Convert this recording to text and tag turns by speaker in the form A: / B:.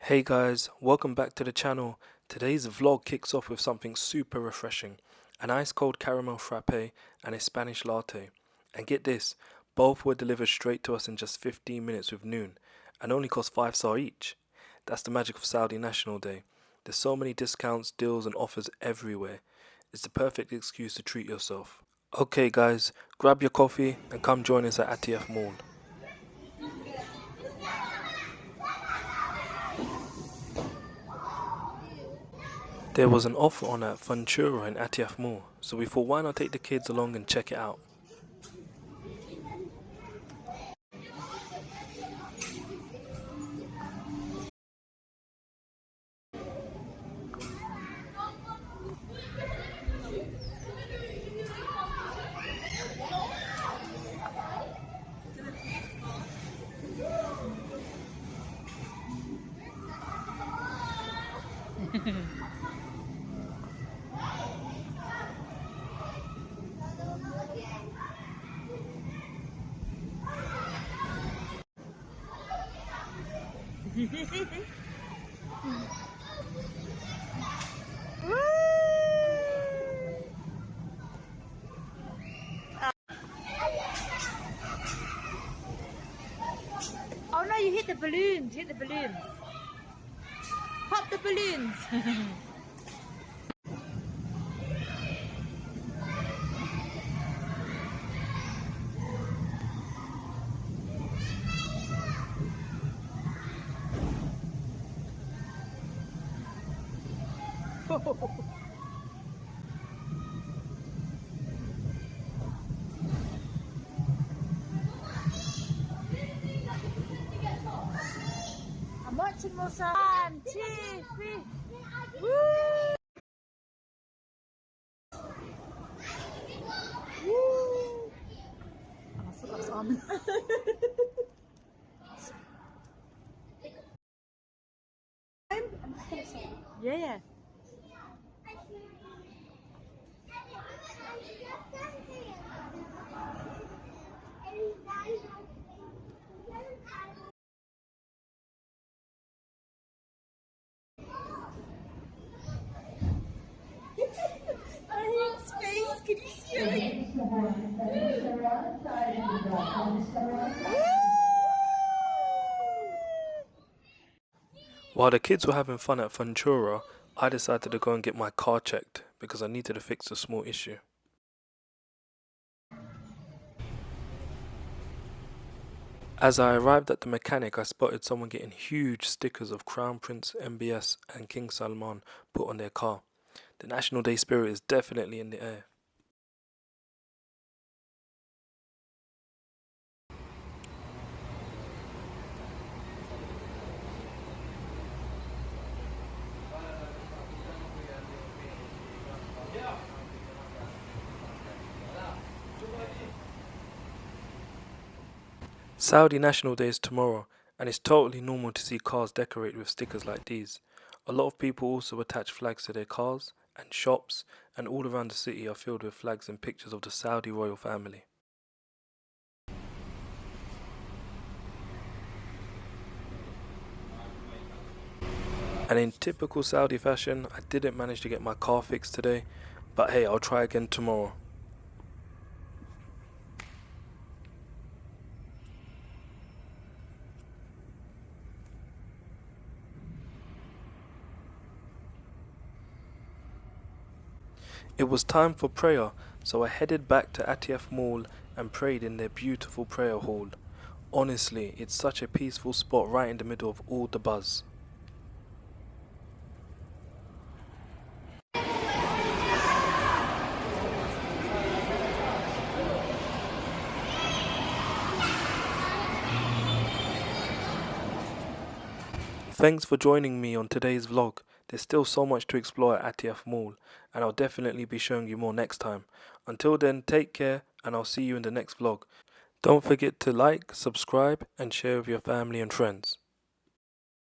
A: Hey guys, welcome back to the channel. Today's vlog kicks off with something super refreshing, an ice cold caramel frappe and a Spanish latte. And get this, both were delivered straight to us in just 15 minutes with Noon and only cost 5 SAR each. That's the magic of Saudi National Day. There's so many discounts, deals and offers everywhere. It's the perfect excuse to treat yourself. Okay guys, grab your coffee and come join us at Atyaf Mall. There was an offer on at Funtura in Atyaf Mall, so we thought why not take the kids along and check it out.
B: Oh no, you hit the balloons, hit the balloons. Pop the balloons. I'm watching Musa. 1, 2, 3. Woo! Woo! I forgot some. Yeah. His face, can you see it?
A: While the kids were having fun at Funtura, I decided to go and get my car checked because I needed to fix a small issue. As I arrived at the mechanic, I spotted someone getting huge stickers of Crown Prince, MBS and King Salman put on their car. The National Day spirit is definitely in the air. Saudi National Day is tomorrow, and it's totally normal to see cars decorated with stickers like these. A lot of people also attach flags to their cars, and shops, and all around the city are filled with flags and pictures of the Saudi royal family. And in typical Saudi fashion, I didn't manage to get my car fixed today, but hey, I'll try again tomorrow. It was time for prayer, so I headed back to Atyaf Mall and prayed in their beautiful prayer hall. Honestly, it's such a peaceful spot right in the middle of all the buzz. Thanks for joining me on today's vlog. There's still so much to explore at Atyaf Mall, and I'll definitely be showing you more next time. Until then, take care, and I'll see you in the next vlog. Don't forget to like, subscribe, and share with your family and friends.